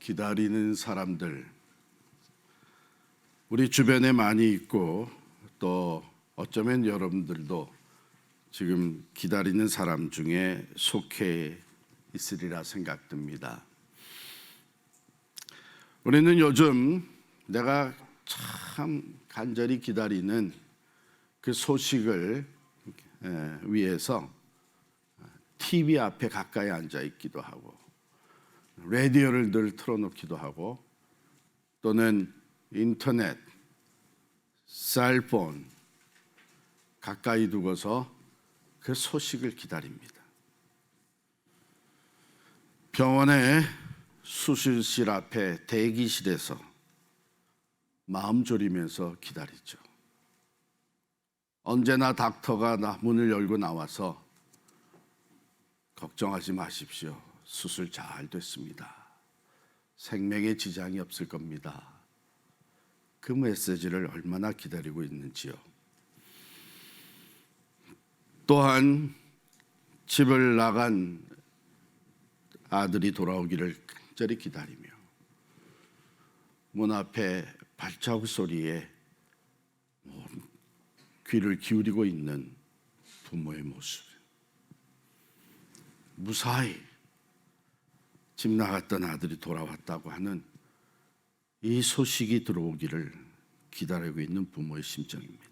기다리는 사람들, 우리 주변에 많이 있고 또 어쩌면 여러분들도 지금 기다리는 사람 중에 속해 있으리라 생각됩니다. 우리는 요즘 내가 참 간절히 기다리는 그 소식을 위해서 TV 앞에 가까이 앉아 있기도 하고 라디오를 늘 틀어놓기도 하고 또는 인터넷, 셀폰 가까이 두고서 그 소식을 기다립니다. 병원의 수술실 앞에 대기실에서 마음 졸이면서 기다리죠. 언제나 닥터가 문을 열고 나와서 걱정하지 마십시오. 수술 잘 됐습니다. 생명에 지장이 없을 겁니다. 그 메시지를 얼마나 기다리고 있는지요. 또한 집을 나간 아들이 돌아오기를 간절히 기다리며 문 앞에 발자국 소리에 귀를 기울이고 있는 부모의 모습. 무사히 집 나갔던 아들이 돌아왔다고 하는 이 소식이 들어오기를 기다리고 있는 부모의 심정입니다.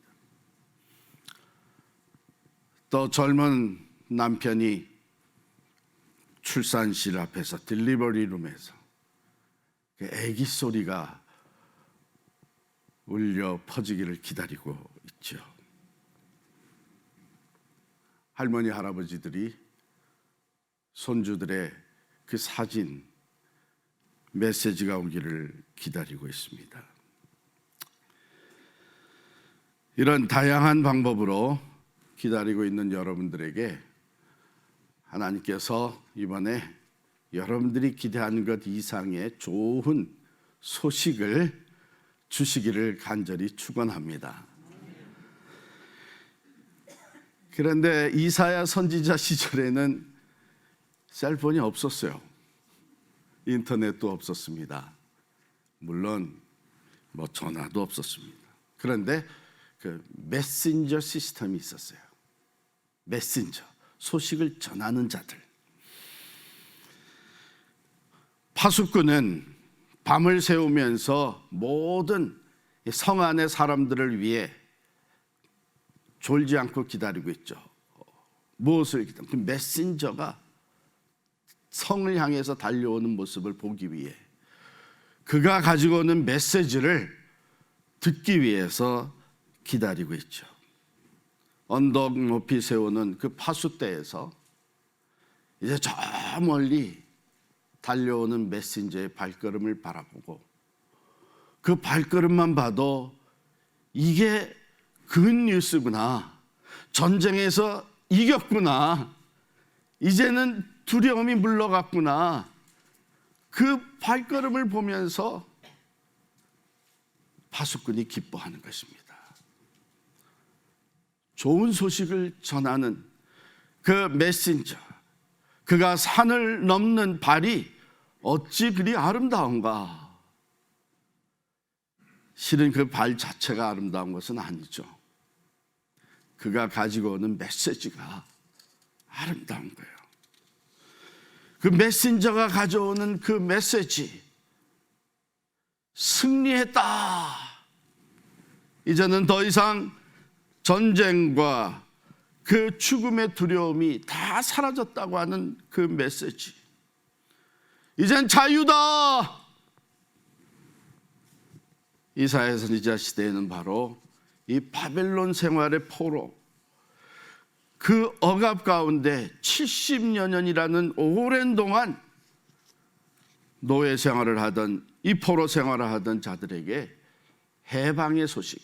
또 젊은 남편이 출산실 앞에서 딜리버리 룸에서 아기 소리가 울려 퍼지기를 기다리고 있죠. 할머니 할아버지들이 손주들의 그 사진 메시지가 오기를 기다리고 있습니다. 이런 다양한 방법으로 기다리고 있는 여러분들에게 하나님께서 이번에 여러분들이 기대하는 것 이상의 좋은 소식을 주시기를 간절히 축원합니다. 그런데 이사야 선지자 시절에는 셀폰이 없었어요. 인터넷도 없었습니다. 물론 전화도 없었습니다. 그런데 그 메신저 시스템이 있었어요. 메신저, 소식을 전하는 자들. 파수꾼은 밤을 새우면서 모든 성 안의 사람들을 위해 졸지 않고 기다리고 있죠. 무엇을 기다리고? 그 메신저가 성을 향해서 달려오는 모습을 보기 위해, 그가 가지고 오는 메시지를 듣기 위해서 기다리고 있죠. 언덕 높이 세우는 그 파수대에서 이제 저 멀리 달려오는 메신저의 발걸음을 바라보고 그 발걸음만 봐도 이게 굿뉴스구나, 전쟁에서 이겼구나, 이제는 두려움이 물러갔구나, 그 발걸음을 보면서 파수꾼이 기뻐하는 것입니다. 좋은 소식을 전하는 그 메신저, 그가 산을 넘는 발이 어찌 그리 아름다운가. 실은 그 발 자체가 아름다운 것은 아니죠. 그가 가지고 오는 메시지가 아름다운 거예요. 그 메신저가 가져오는 그 메시지, 승리했다, 이제는 더 이상 전쟁과 그 죽음의 두려움이 다 사라졌다고 하는 그 메시지, 이젠 자유다. 이사야 선지자 시대에는 바로 이 바벨론 생활의 포로, 그 억압 가운데 70여 년이라는 오랜 동안 노예 생활을 하던, 이 포로 생활을 하던 자들에게 해방의 소식,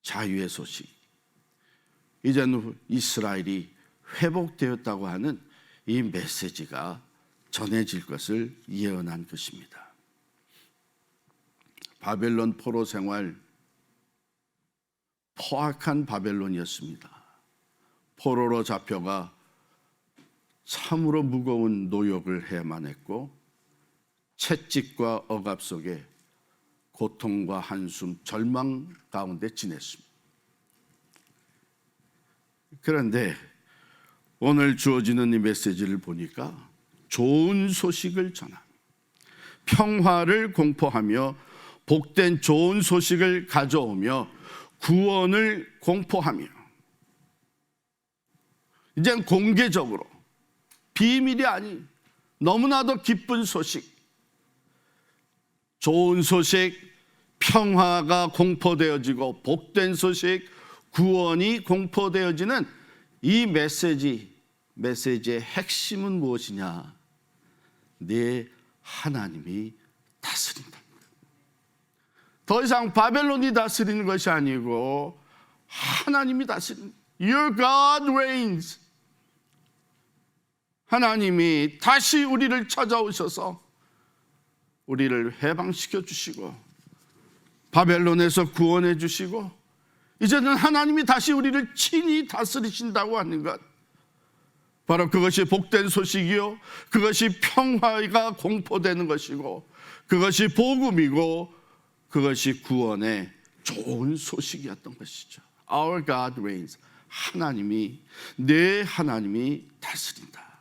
자유의 소식, 이제는 이스라엘이 회복되었다고 하는 이 메시지가 전해질 것을 예언한 것입니다. 바벨론 포로 생활, 포악한 바벨론이었습니다. 포로로 잡혀가 참으로 무거운 노역을 해야만 했고 채찍과 억압 속에 고통과 한숨, 절망 가운데 지냈습니다. 그런데 오늘 주어지는 이 메시지를 보니까 좋은 소식을 전합니다. 평화를 공포하며 복된 좋은 소식을 가져오며 구원을 공포하며, 이젠 공개적으로 비밀이 아닌 너무나도 기쁜 소식, 좋은 소식, 평화가 공포되어지고 복된 소식, 구원이 공포되어지는 이 메시지의 핵심은 무엇이냐? 내 하나님이 다스린다. 더 이상 바벨론이 다스리는 것이 아니고 하나님이 다스린다. Your God reigns. 하나님이 다시 우리를 찾아오셔서 우리를 해방시켜 주시고 바벨론에서 구원해 주시고 이제는 하나님이 다시 우리를 친히 다스리신다고 하는 것, 바로 그것이 복된 소식이요, 그것이 평화가 공포되는 것이고, 그것이 복음이고, 그것이 구원의 좋은 소식이었던 것이죠. Our God reigns. 하나님이, 내 하나님이 다스린다.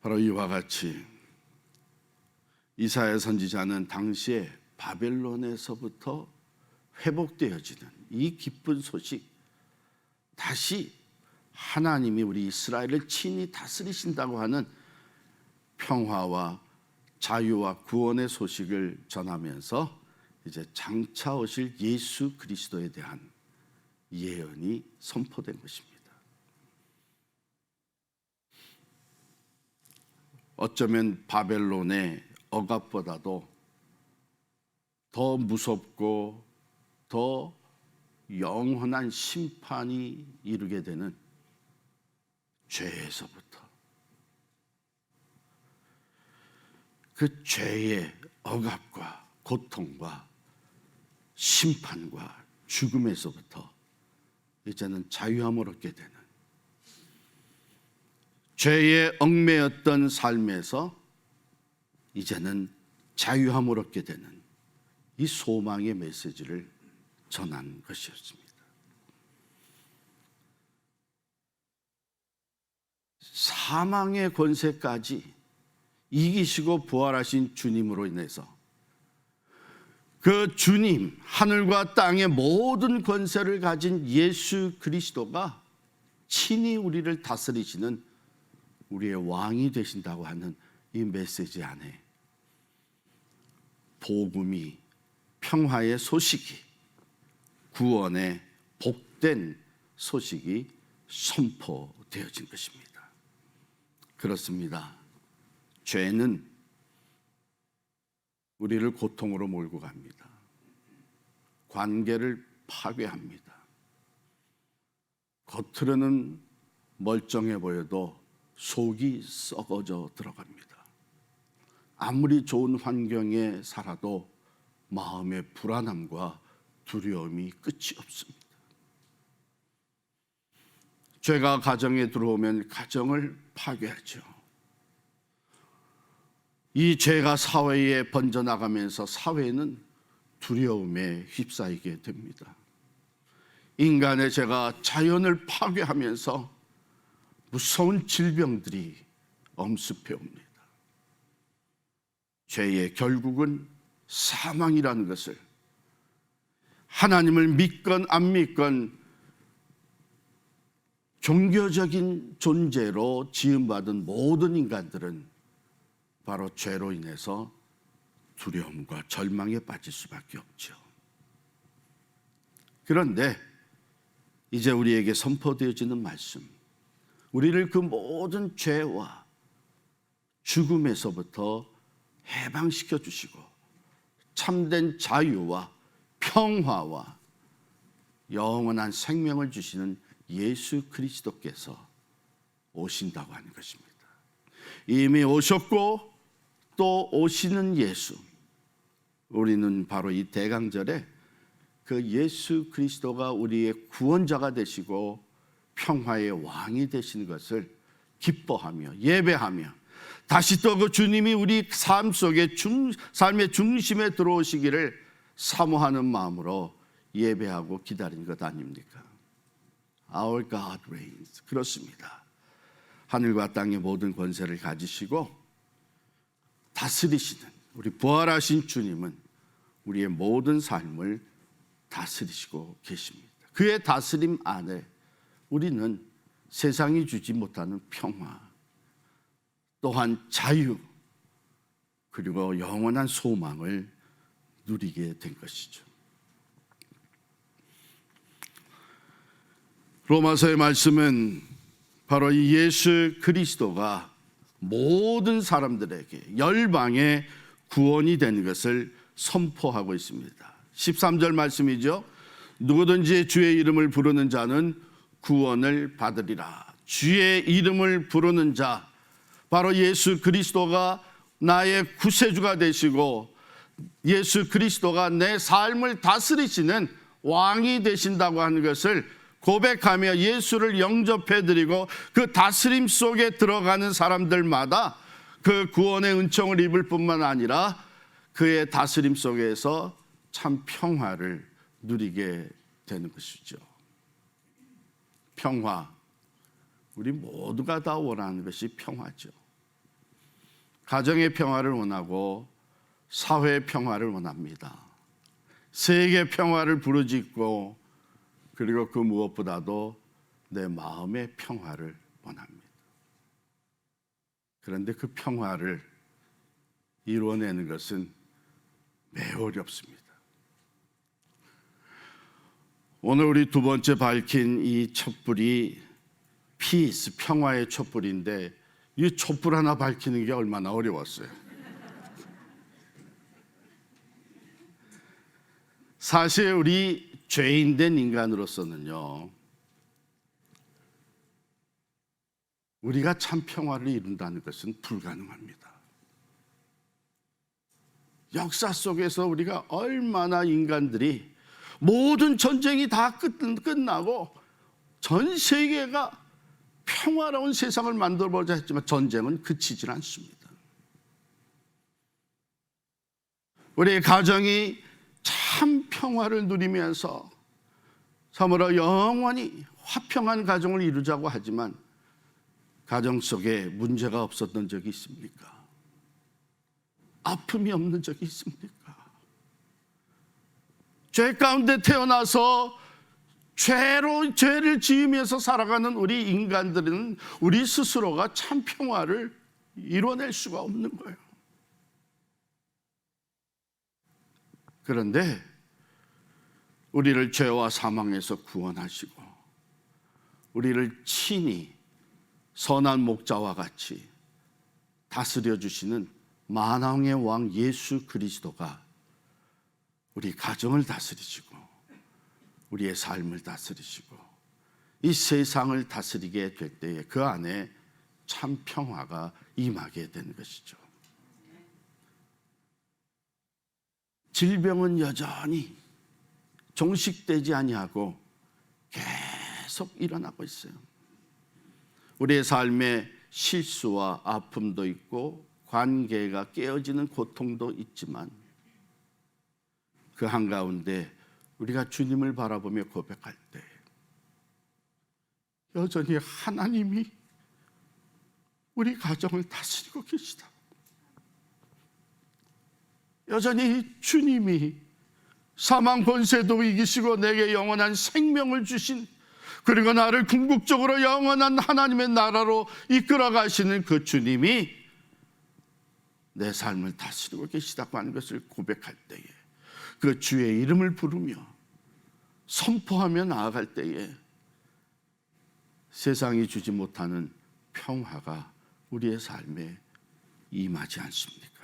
바로 이와 같이 이사야 선지자는 당시에 바벨론에서부터 회복되어지는 이 기쁜 소식, 다시 하나님이 우리 이스라엘을 친히 다스리신다고 하는 평화와 자유와 구원의 소식을 전하면서 이제 장차 오실 예수 그리스도에 대한 예언이 선포된 것입니다. 어쩌면 바벨론의 억압보다도 더 무섭고 더 영원한 심판이 이르게 되는 죄에서부터, 그 죄의 억압과 고통과 심판과 죽음에서부터 이제는 자유함을 얻게 되는, 죄에 얽매였던 삶에서 이제는 자유함을 얻게 되는 이 소망의 메시지를 전한 것이었습니다. 사망의 권세까지 이기시고 부활하신 주님으로 인해서 그 주님, 하늘과 땅의 모든 권세를 가진 예수 그리스도가 친히 우리를 다스리시는 우리의 왕이 되신다고 하는 이 메시지 안에 복음이, 평화의 소식이, 구원의 복된 소식이 선포되어진 것입니다. 그렇습니다. 죄는 우리를 고통으로 몰고 갑니다. 관계를 파괴합니다. 겉으로는 멀쩡해 보여도 속이 썩어져 들어갑니다. 아무리 좋은 환경에 살아도 마음의 불안함과 두려움이 끝이 없습니다. 죄가 가정에 들어오면 가정을 파괴하죠. 이 죄가 사회에 번져나가면서 사회는 두려움에 휩싸이게 됩니다. 인간의 죄가 자연을 파괴하면서 무서운 질병들이 엄습해 옵니다. 죄의 결국은 사망이라는 것을, 하나님을 믿건 안 믿건 종교적인 존재로 지음받은 모든 인간들은 바로 죄로 인해서 두려움과 절망에 빠질 수밖에 없죠. 그런데 이제 우리에게 선포되어지는 말씀, 우리를 그 모든 죄와 죽음에서부터 해방시켜 주시고 참된 자유와 평화와 영원한 생명을 주시는 예수 그리스도께서 오신다고 하는 것입니다. 이미 오셨고 또 오시는 예수, 우리는 바로 이 대강절에 그 예수 그리스도가 우리의 구원자가 되시고 평화의 왕이 되시는 것을 기뻐하며 예배하며 다시 또 그 주님이 우리 삶 속에 삶의 중심에 들어오시기를 사모하는 마음으로 예배하고 기다린 것 아닙니까? Our God reigns. 그렇습니다. 하늘과 땅의 모든 권세를 가지시고 다스리시는 우리 부활하신 주님은 우리의 모든 삶을 다스리시고 계십니다. 그의 다스림 안에 우리는 세상이 주지 못하는 평화, 또한 자유, 그리고 영원한 소망을 누리게 된 것이죠. 로마서의 말씀은 바로 이 예수 그리스도가 모든 사람들에게 열방의 구원이 된 것을 선포하고 있습니다. 13절 말씀이죠. 누구든지 주의 이름을 부르는 자는 구원을 받으리라. 주의 이름을 부르는 자, 바로 예수 그리스도가 나의 구세주가 되시고 예수 그리스도가 내 삶을 다스리시는 왕이 되신다고 하는 것을 고백하며 예수를 영접해드리고 그 다스림 속에 들어가는 사람들마다 그 구원의 은총을 입을 뿐만 아니라 그의 다스림 속에서 참 평화를 누리게 되는 것이죠. 평화, 우리 모두가 다 원하는 것이 평화죠. 가정의 평화를 원하고 사회의 평화를 원합니다. 세계 평화를 부르짖고 그리고 그 무엇보다도 내 마음의 평화를 원합니다. 그런데 그 평화를 이루어내는 것은 매우 어렵습니다. 오늘 우리 두 번째 밝힌 이 촛불이 피스, 평화의 촛불인데 이 촛불 하나 밝히는 게 얼마나 어려웠어요. 사실 우리 죄인된 인간으로서는요, 우리가 참 평화를 이룬다는 것은 불가능합니다. 역사 속에서 우리가 얼마나 인간들이 모든 전쟁이 다 끝나고 전 세계가 평화로운 세상을 만들어보자 했지만 전쟁은 그치질 않습니다. 우리의 가정이 참 평화를 누리면서 참으로 영원히 화평한 가정을 이루자고 하지만 가정 속에 문제가 없었던 적이 있습니까? 아픔이 없는 적이 있습니까? 죄 가운데 태어나서 죄를 지으면서 살아가는 우리 인간들은 우리 스스로가 참 평화를 이뤄낼 수가 없는 거예요. 그런데 우리를 죄와 사망에서 구원하시고 우리를 친히 선한 목자와 같이 다스려 주시는 만왕의 왕 예수 그리스도가 우리 가정을 다스리시고 우리의 삶을 다스리시고 이 세상을 다스리게 될 때에 그 안에 참 평화가 임하게 되는 것이죠. 질병은 여전히 종식되지 아니하고 계속 일어나고 있어요. 우리의 삶에 실수와 아픔도 있고 관계가 깨어지는 고통도 있지만 그 한가운데 우리가 주님을 바라보며 고백할 때 여전히 하나님이 우리 가정을 다스리고 계시다. 여전히 주님이 사망 권세도 이기시고 내게 영원한 생명을 주신, 그리고 나를 궁극적으로 영원한 하나님의 나라로 이끌어 가시는 그 주님이 내 삶을 다스리고 계시다고 하는 것을 고백할 때에, 그 주의 이름을 부르며 선포하며 나아갈 때에 세상이 주지 못하는 평화가 우리의 삶에 임하지 않습니까?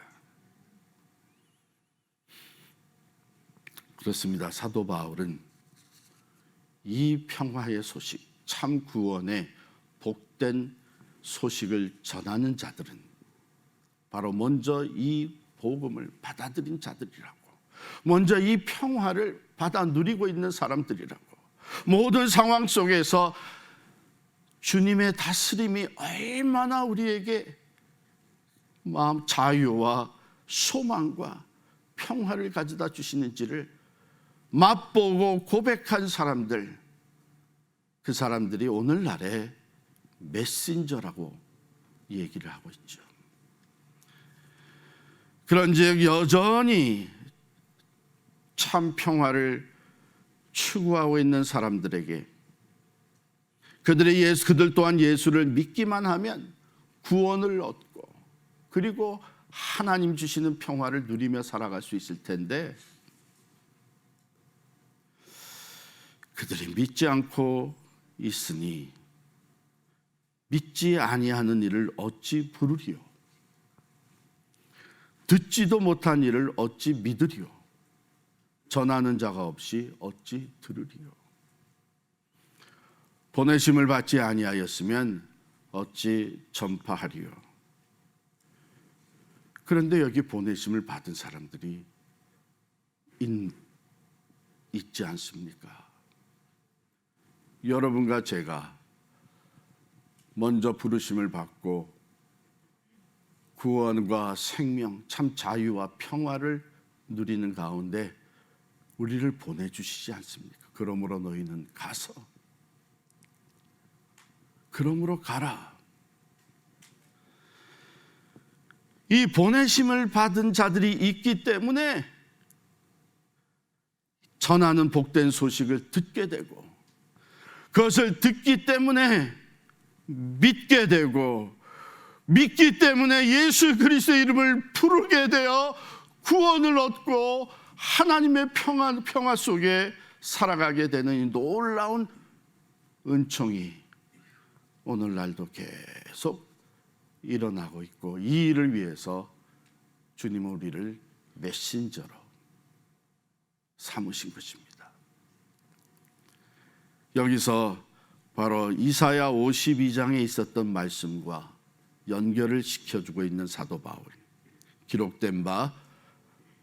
그렇습니다. 사도 바울은 이 평화의 소식, 참 구원의 복된 소식을 전하는 자들은 바로 먼저 이 복음을 받아들인 자들이라고, 먼저 이 평화를 받아 누리고 있는 사람들이라고, 모든 상황 속에서 주님의 다스림이 얼마나 우리에게 마음 자유와 소망과 평화를 가져다 주시는지를 맛보고 고백한 사람들, 그 사람들이 오늘날의 메신저라고 얘기를 하고 있죠. 그런즉 여전히 참 평화를 추구하고 있는 사람들에게 그들 또한 예수를 믿기만 하면 구원을 얻고 그리고 하나님 주시는 평화를 누리며 살아갈 수 있을 텐데, 그들이 믿지 않고 있으니 믿지 아니하는 일을 어찌 부르리요? 듣지도 못한 일을 어찌 믿으리요? 전하는 자가 없이 어찌 들으리요? 보내심을 받지 아니하였으면 어찌 전파하리요? 그런데 여기 보내심을 받은 사람들이 있지 않습니까? 여러분과 제가 먼저 부르심을 받고 구원과 생명, 참 자유와 평화를 누리는 가운데 우리를 보내주시지 않습니까? 그러므로 너희는 가서, 그러므로 가라. 이 보내심을 받은 자들이 있기 때문에 전하는 복된 소식을 듣게 되고, 그것을 듣기 때문에 믿게 되고, 믿기 때문에 예수 그리스도의 이름을 부르게 되어 구원을 얻고 하나님의 평화 속에 살아가게 되는 이 놀라운 은총이 오늘날도 계속 일어나고 있고, 이 일을 위해서 주님은 우리를 메신저로 삼으신 것입니다. 여기서 바로 이사야 52장에 있었던 말씀과 연결을 시켜주고 있는 사도 바울, 기록된 바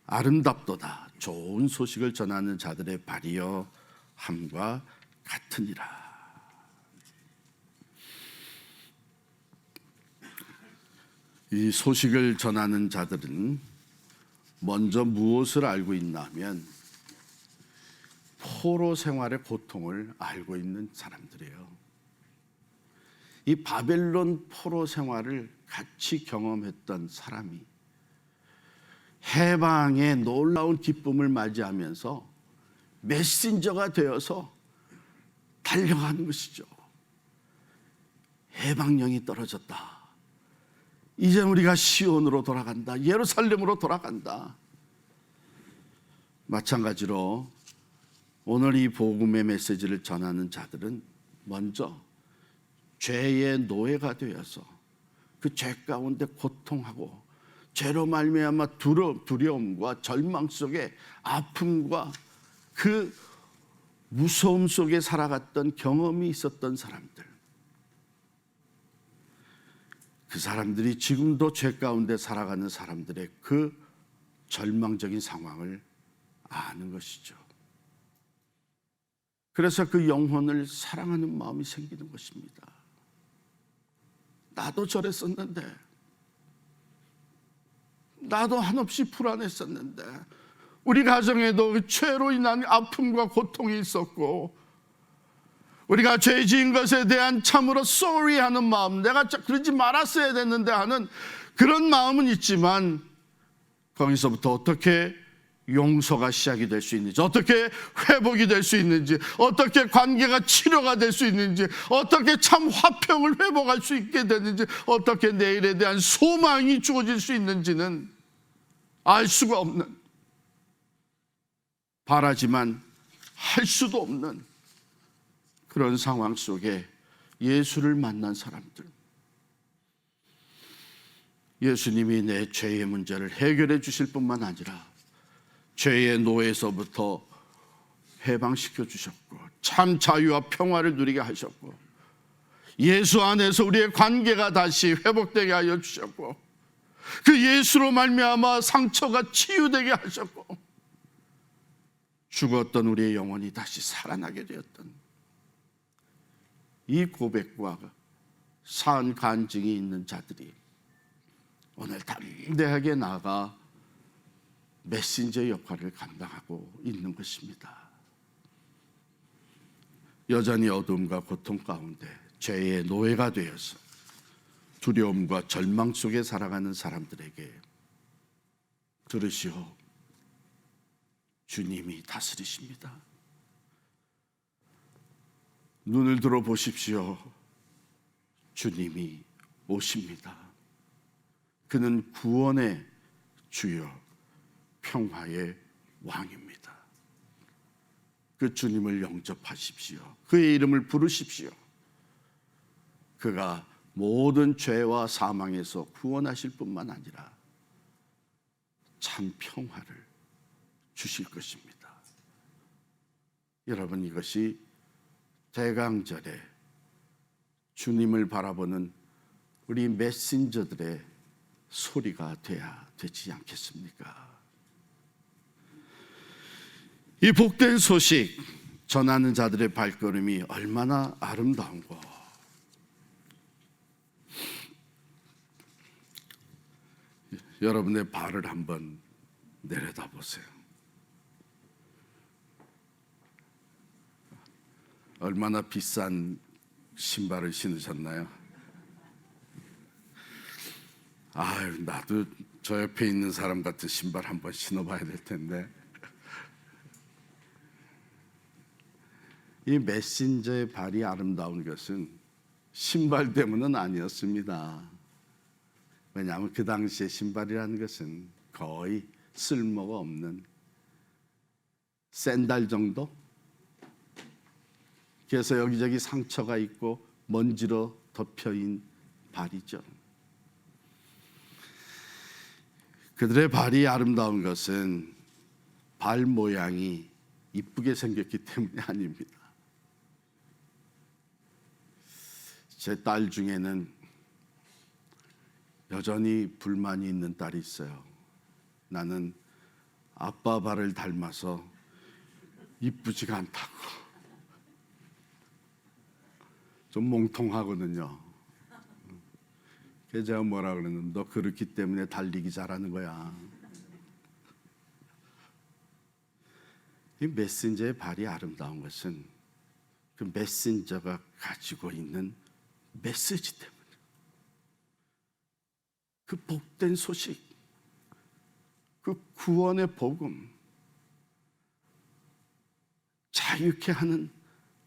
아름답도다 좋은 소식을 전하는 자들의 발이여 함과 같으니라. 이 소식을 전하는 자들은 먼저 무엇을 알고 있나 하면 포로 생활의 고통을 알고 있는 사람들이에요. 이 바벨론 포로 생활을 같이 경험했던 사람이 해방의 놀라운 기쁨을 맞이하면서 메신저가 되어서 달려가는 것이죠. 해방령이 떨어졌다. 이제 우리가 시온으로 돌아간다. 예루살렘으로 돌아간다. 마찬가지로 오늘 이 복음의 메시지를 전하는 자들은 먼저 죄의 노예가 되어서 그 죄 가운데 고통하고 죄로 말미암아 두려움과 절망 속에 아픔과 그 무서움 속에 살아갔던 경험이 있었던 사람들, 그 사람들이 지금도 죄 가운데 살아가는 사람들의 그 절망적인 상황을 아는 것이죠. 그래서 그 영혼을 사랑하는 마음이 생기는 것입니다. 나도 저랬었는데, 나도 한없이 불안했었는데, 우리 가정에도 죄로 인한 아픔과 고통이 있었고, 우리가 죄 지은 것에 대한 참으로 sorry 하는 마음, 내가 그러지 말았어야 됐는데 하는 그런 마음은 있지만, 거기서부터 어떻게 용서가 시작이 될 수 있는지, 어떻게 회복이 될 수 있는지, 어떻게 관계가 치료가 될 수 있는지, 어떻게 참 화평을 회복할 수 있게 되는지, 어떻게 내일에 대한 소망이 주어질 수 있는지는 알 수가 없는, 바라지만 할 수도 없는 그런 상황 속에 예수를 만난 사람들, 예수님이 내 죄의 문제를 해결해 주실 뿐만 아니라 죄의 노예에서부터 해방시켜 주셨고, 참 자유와 평화를 누리게 하셨고, 예수 안에서 우리의 관계가 다시 회복되게 하여 주셨고, 그 예수로 말미암아 상처가 치유되게 하셨고, 죽었던 우리의 영혼이 다시 살아나게 되었던 이 고백과 산 간증이 있는 자들이 오늘 담대하게 나아가 메신저 역할을 감당하고 있는 것입니다. 여전히 어둠과 고통 가운데 죄의 노예가 되어서 두려움과 절망 속에 살아가는 사람들에게 들으시오. 주님이 다스리십니다. 눈을 들어 보십시오. 주님이 오십니다. 그는 구원의 주여, 평화의 왕입니다. 그 주님을 영접하십시오. 그의 이름을 부르십시오. 그가 모든 죄와 사망에서 구원하실 뿐만 아니라 참 평화를 주실 것입니다. 여러분, 이것이 대강절에 주님을 바라보는 우리 메신저들의 소리가 돼야 되지 않겠습니까? 이 복된 소식 전하는 자들의 발걸음이 얼마나 아름다운고, 여러분의 발을 한번 내려다 보세요. 얼마나 비싼 신발을 신으셨나요? 아유, 나도 저 옆에 있는 사람 같은 신발 한번 신어봐야 될 텐데. 이 메신저의 발이 아름다운 것은 신발 때문은 아니었습니다. 왜냐하면 그 당시에 신발이라는 것은 거의 쓸모가 없는 샌들 정도? 그래서 여기저기 상처가 있고 먼지로 덮여인 발이죠. 그들의 발이 아름다운 것은 발 모양이 이쁘게 생겼기 때문이 아닙니다. 제 딸 중에는 여전히 불만이 있는 딸이 있어요. 나는 아빠 발을 닮아서 이쁘지가 않다고. 좀 몽통하거든요. 그래서 제가 뭐라 그러는, 너 그렇기 때문에 달리기 잘하는 거야. 이 메신저의 발이 아름다운 것은 그 메신저가 가지고 있는 메시지 때문에, 그 복된 소식, 그 구원의 복음, 자유케 하는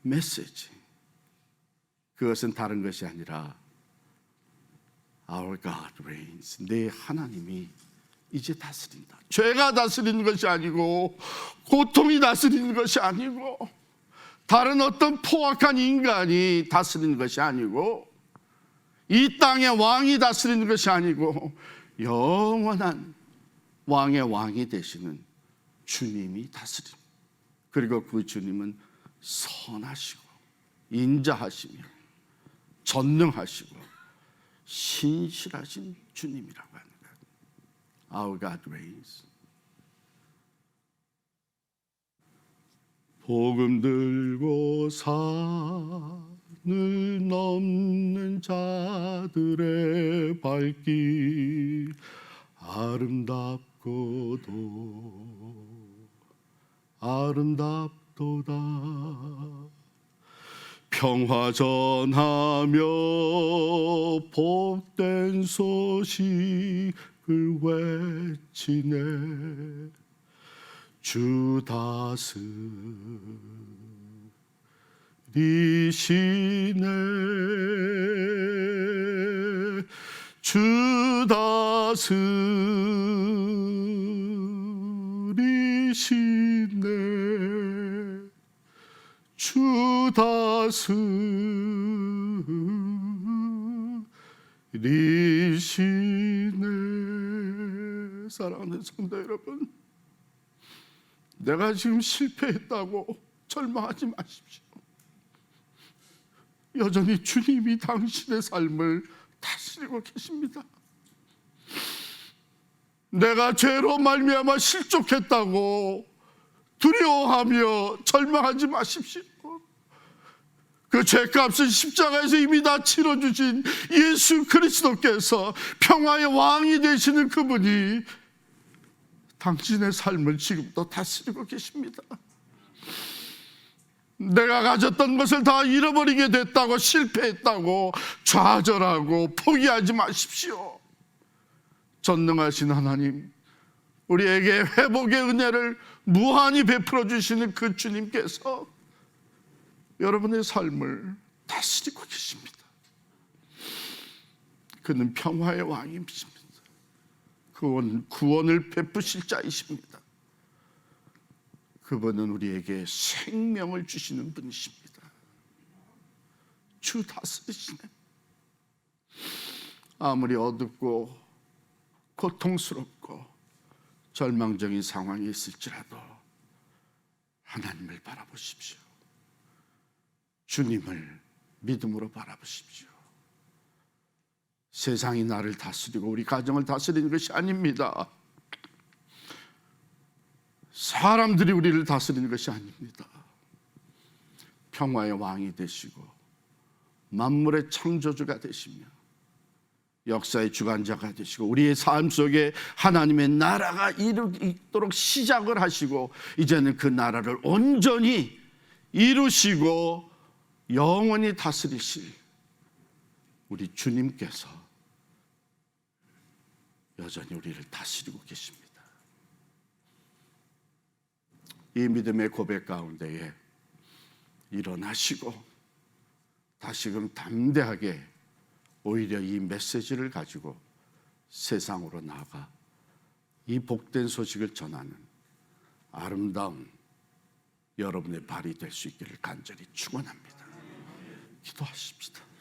메시지, 그것은 다른 것이 아니라 Our God reigns. 내 하나님이 이제 다스린다. 죄가 다스리는 것이 아니고, 고통이 다스리는 것이 아니고, 다른 어떤 포악한 인간이 다스리는 것이 아니고, 이 땅의 왕이 다스리는 것이 아니고, 영원한 왕의 왕이 되시는 주님이 다스립니다. 그리고 그 주님은 선하시고 인자하시며 전능하시고 신실하신 주님이라고 하는 거예요. Our God reigns. 복음 들고 산을 넘는 자들의 발길 아름답고도 아름답도다. 평화 전하며 복된 소식을 외치네. 주 다스리시네. 주 다스리시네. 주 다스리시네. 사랑하는 성도 여러분, 내가 지금 실패했다고 절망하지 마십시오. 여전히 주님이 당신의 삶을 다스리고 계십니다. 내가 죄로 말미암아 실족했다고 두려워하며 절망하지 마십시오. 그 죄값은 십자가에서 이미 다 치러주신 예수 그리스도께서 평화의 왕이 되시는 그분이 당신의 삶을 지금도 다스리고 계십니다. 내가 가졌던 것을 다 잃어버리게 됐다고, 실패했다고 좌절하고 포기하지 마십시오. 전능하신 하나님, 우리에게 회복의 은혜를 무한히 베풀어 주시는 그 주님께서 여러분의 삶을 다스리고 계십니다. 그는 평화의 왕이십니다. 구원을 베푸실 자이십니다. 그분은 우리에게 생명을 주시는 분이십니다. 주 다스리시네. 아무리 어둡고 고통스럽고 절망적인 상황이 있을지라도 하나님을 바라보십시오. 주님을 믿음으로 바라보십시오. 세상이 나를 다스리고 우리 가정을 다스리는 것이 아닙니다. 사람들이 우리를 다스리는 것이 아닙니다. 평화의 왕이 되시고 만물의 창조주가 되시며 역사의 주관자가 되시고 우리의 삶 속에 하나님의 나라가 이루도록 시작을 하시고 이제는 그 나라를 온전히 이루시고 영원히 다스리실 우리 주님께서 여전히 우리를 다스리고 계십니다. 이 믿음의 고백 가운데에 일어나시고 다시금 담대하게 오히려 이 메시지를 가지고 세상으로 나아가 이 복된 소식을 전하는 아름다운 여러분의 발이 될 수 있기를 간절히 축원합니다. 기도하십시다.